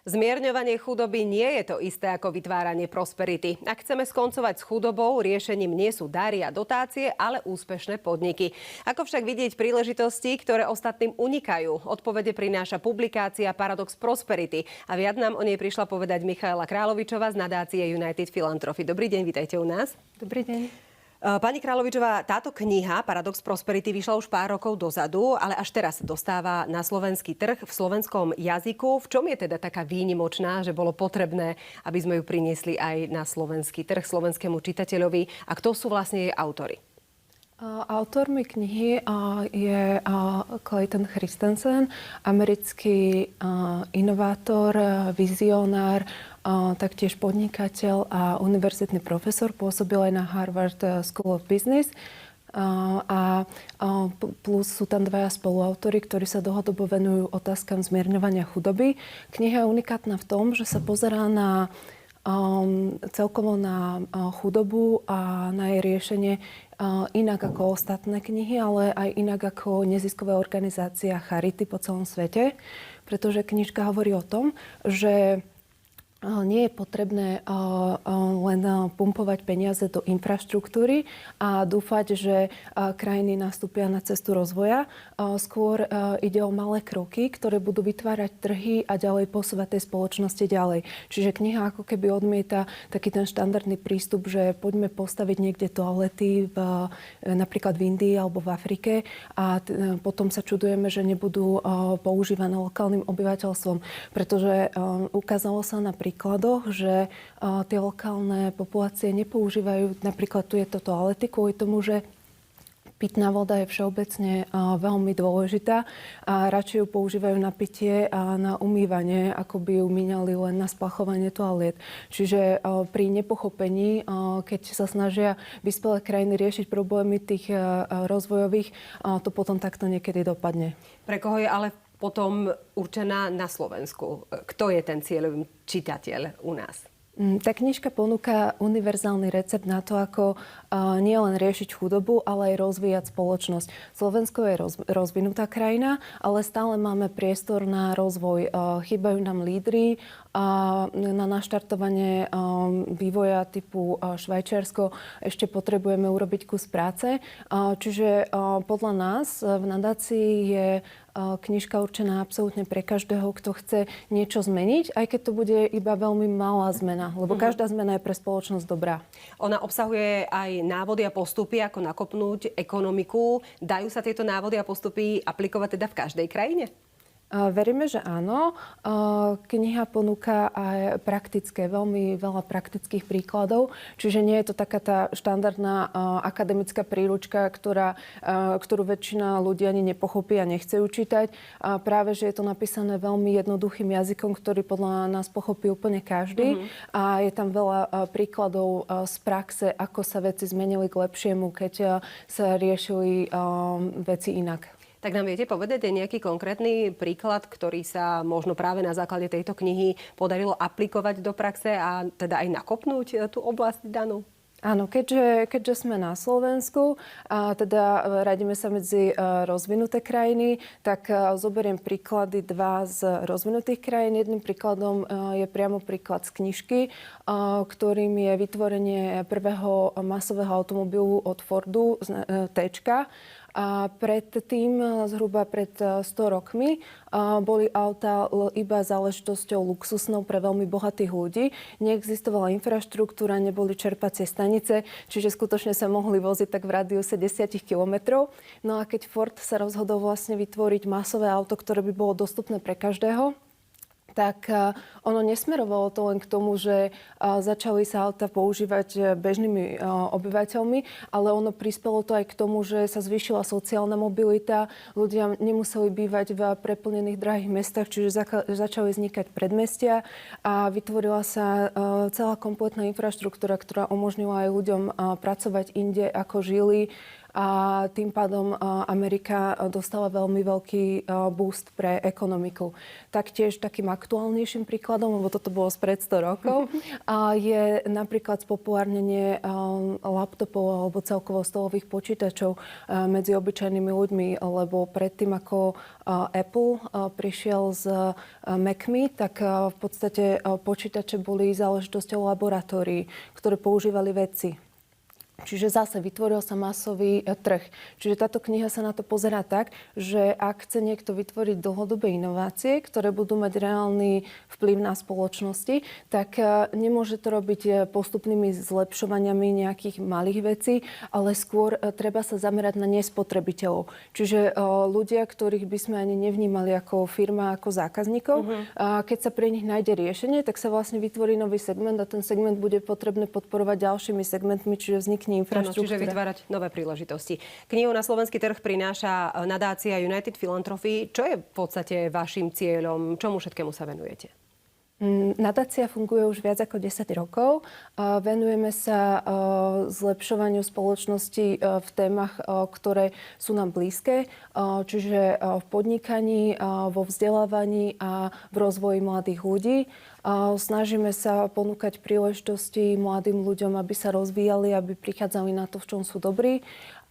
Zmierňovanie chudoby nie je to isté ako vytváranie prosperity. Ak chceme skoncovať s chudobou, riešením nie sú dary a dotácie, ale úspešné podniky. Ako však vidieť príležitosti, ktoré ostatným unikajú? Odpovede prináša publikácia Paradox Prosperity. A viac nám o nej prišla povedať Michaela Královičová z nadácie United Philanthropy. Dobrý deň, vítajte u nás. Dobrý deň. Pani Královičová, táto kniha Paradox Prosperity vyšla už pár rokov dozadu, ale až teraz sa dostáva na slovenský trh v slovenskom jazyku. V čom je teda taká výnimočná, že bolo potrebné, aby sme ju priniesli aj na slovenský trh, slovenskému čitateľovi? A kto sú vlastne jej autory? Autormi knihy je Clayton Christensen, americký inovátor, vizionár, taktiež podnikateľ a univerzitný profesor. Pôsobil aj na Harvard School of Business. Plus sú tam dvaja spoluautori, ktorí sa dlhodobo venujú otázkam zmierňovania chudoby. Kniha je unikátna v tom, že sa pozerá na celkovo na chudobu a na jej riešenie inak ako ostatné knihy, ale aj inak ako neziskové organizácie a charity po celom svete. Pretože knižka hovorí o tom, že nie je potrebné len pumpovať peniaze do infraštruktúry a dúfať, že krajiny nastúpia na cestu rozvoja. Skôr ide o malé kroky, ktoré budú vytvárať trhy a ďalej posúvať tej spoločnosti ďalej. Čiže kniha ako keby odmieta taký ten štandardný prístup, že poďme postaviť niekde toalety napríklad v Indii alebo v Afrike a potom sa čudujeme, že nebudú používané lokálnym obyvateľstvom. Pretože ukázalo sa na príkladoch, že tie lokálne populácie nepoužívajú, napríklad tu je to toalety, kvôli tomu, že pitná voda je všeobecne veľmi dôležitá a radšej ju používajú na pitie a na umývanie, ako by ju míňali len na splachovanie toaliet. Čiže pri nepochopení, keď sa snažia vyspelé krajiny riešiť problémy tých rozvojových, to potom takto niekedy dopadne. Pre koho je ale potom určená na Slovensku? Kto je ten cieľový čitateľ u nás? Tá knižka ponúka univerzálny recept na to, ako nielen riešiť chudobu, ale aj rozvíjať spoločnosť. Slovensko je rozvinutá krajina, ale stále máme priestor na rozvoj. Chýbajú nám lídri na naštartovanie vývoja typu Švajčiarsko. Ešte potrebujeme urobiť kus práce. Čiže podľa nás v nadácii je knižka určená absolútne pre každého, kto chce niečo zmeniť, aj keď to bude iba veľmi malá zmena, lebo každá zmena je pre spoločnosť dobrá. Ona obsahuje aj návody a postupy, ako nakopnúť ekonomiku. Dajú sa tieto návody a postupy aplikovať teda v každej krajine? Veríme, že áno. Kniha ponúka aj praktické, veľmi veľa praktických príkladov. Čiže nie je to taká tá štandardná akademická príručka, ktorú väčšina ľudí ani nepochopí a nechce ju čítať. Práve, že je to napísané veľmi jednoduchým jazykom, ktorý podľa nás pochopí úplne každý. A je tam veľa príkladov z praxe, ako sa veci zmenili k lepšiemu, keď sa riešili veci inak. Tak nám viete povedať nejaký konkrétny príklad, ktorý sa možno práve na základe tejto knihy podarilo aplikovať do praxe a teda aj nakopnúť tú oblasť danú? Áno, keďže sme na Slovensku a teda radíme sa medzi rozvinuté krajiny, tak zoberiem príklady dva z rozvinutých krajín. Jedným príkladom je priamo príklad z knižky, ktorým je vytvorenie prvého masového automobilu od Fordu T-čka. A predtým, zhruba pred 100 rokmi, boli autá iba záležitosťou luxusnou pre veľmi bohatých ľudí. Neexistovala infraštruktúra, neboli čerpacie stanice, čiže skutočne sa mohli voziť tak v rádiuse 10 kilometrov. No a keď Ford sa rozhodol vlastne vytvoriť masové auto, ktoré by bolo dostupné pre každého, tak ono nesmerovalo to len k tomu, že začali sa auta používať bežnými obyvateľmi, ale ono prispelo to aj k tomu, že sa zvýšila sociálna mobilita, ľudia nemuseli bývať v preplnených drahých mestách, čiže začali vznikať predmestia a vytvorila sa celá kompletná infraštruktúra, ktorá umožnila aj ľuďom pracovať inde, ako žili. a tým pádom Amerika dostala veľmi veľký boost pre ekonomiku. Taktiež takým aktuálnejším príkladom, lebo toto bolo spred 100 rokov, je napríklad spopulárnenie laptopov alebo celkovo stolových počítačov medzi obyčajnými ľuďmi, lebo predtým ako Apple prišiel s Macmi, tak v podstate počítače boli záležitosťou laboratórií, ktoré používali vedci. Čiže zase vytvoril sa masový trh. Čiže táto kniha sa na to pozerá tak, že ak chce niekto vytvoriť dlhodobé inovácie, ktoré budú mať reálny vplyv na spoločnosti, tak nemôže to robiť postupnými zlepšovaniami nejakých malých vecí, ale skôr treba sa zamerať na nespotrebiteľov. Čiže ľudia, ktorých by sme ani nevnímali ako firma, ako zákazníkov, keď sa pre nich nájde riešenie, tak sa vlastne vytvorí nový segment a ten segment bude potrebné podporovať ďalšími segmentmi, čiže vznikne infraštruktúra. Čiže vytvárať nové príležitosti. Knihu na slovenský trh prináša nadácia United Philanthropy. Čo je v podstate vašim cieľom? Čomu všetkému sa venujete? Nadácia funguje už viac ako 10 rokov. Venujeme sa zlepšovaniu spoločnosti v témach, ktoré sú nám blízke, čiže v podnikaní, vo vzdelávaní a v rozvoji mladých ľudí. Snažíme sa ponúkať príležitosti mladým ľuďom, aby sa rozvíjali, aby prichádzali na to, v čom sú dobrí.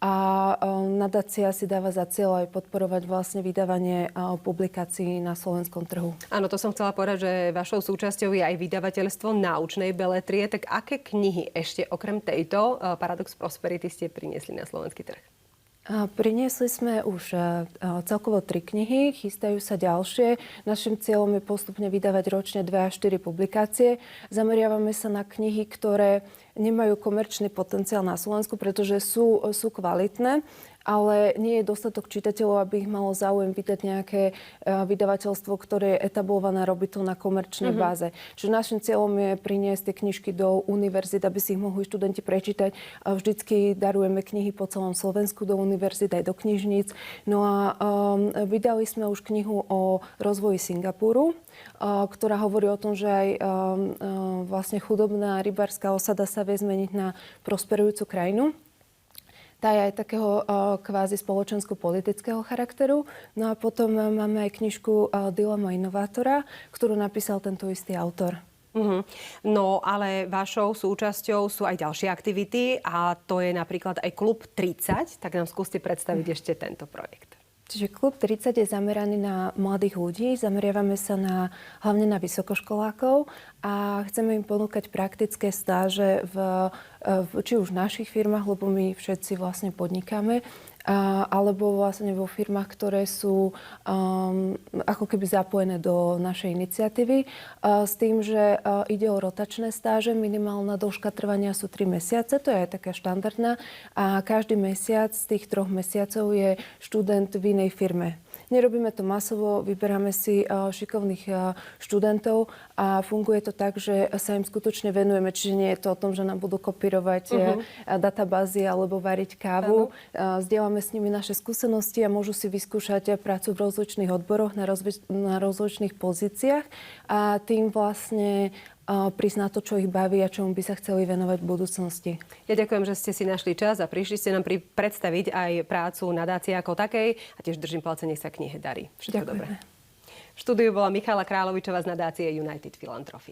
A nadácia si dáva za cieľ aj podporovať vlastne vydávanie publikácií na slovenskom trhu. Áno, to som chcela povedať, že vašou súčasťou je aj vydavateľstvo náučnej beletrie. Tak aké knihy ešte okrem tejto Paradox Prosperity ste priniesli na slovenský trh? Priniesli sme už celkovo 3 knihy, chystajú sa ďalšie. Našim cieľom je postupne vydávať ročne 2 až 4 publikácie. Zameriavame sa na knihy, ktoré nemajú komerčný potenciál na Slovensku, pretože sú kvalitné, ale nie je dostatok čitateľov, aby ich malo záujem vydať nejaké vydavateľstvo, ktoré je etablované, robí to na komerčnej báze. Čiže našim cieľom je priniesť tie knižky do univerzít, aby si ich mohli študenti prečítať. Vždycky darujeme knihy po celom Slovensku do univerzít aj do knižníc. No a vydali sme už knihu o rozvoji Singapuru, ktorá hovorí o tom, že aj vlastne chudobná rybárska osada sa vie zmeniť na prosperujúcu krajinu. Tá je aj takého kvázi spoločensko-politického charakteru. No a potom máme aj knižku Dilema inovátora, ktorú napísal tento istý autor. No, ale vašou súčasťou sú aj ďalšie aktivity a to je napríklad aj Klub 30. Tak nám skúste predstaviť ešte tento projekt. Čiže Klub 30 je zameraný na mladých ľudí. Zameriavame sa hlavne na vysokoškolákov a chceme im ponúkať praktické stáže či už v našich firmách, lebo my všetci vlastne podnikáme, alebo vlastne vo firmách, ktoré sú ako keby zapojené do našej iniciatívy. S tým, že ide o rotačné stáže, minimálna dĺžka trvania sú 3 mesiace, to je taká štandardná. A každý mesiac z tých 3 mesiacov je študent v inej firme. Nerobíme to masovo, vyberáme si šikovných študentov a funguje to tak, že sa im skutočne venujeme. Čiže nie je to o tom, že nám budú kopírovať databázy alebo variť kávu. Zdieľame s nimi naše skúsenosti a môžu si vyskúšať prácu v rozličných odboroch na rozličných pozíciách a tým vlastne prísť na to, čo ich baví a čomu by sa chceli venovať v budúcnosti. Ja ďakujem, že ste si našli čas a prišli ste nám predstaviť aj prácu nadácie ako takej a tiež držím palce, nech sa knihe darí. Všetko dobré. V štúdiu bola Michála Kráľovičová z nadácie United Philanthropy.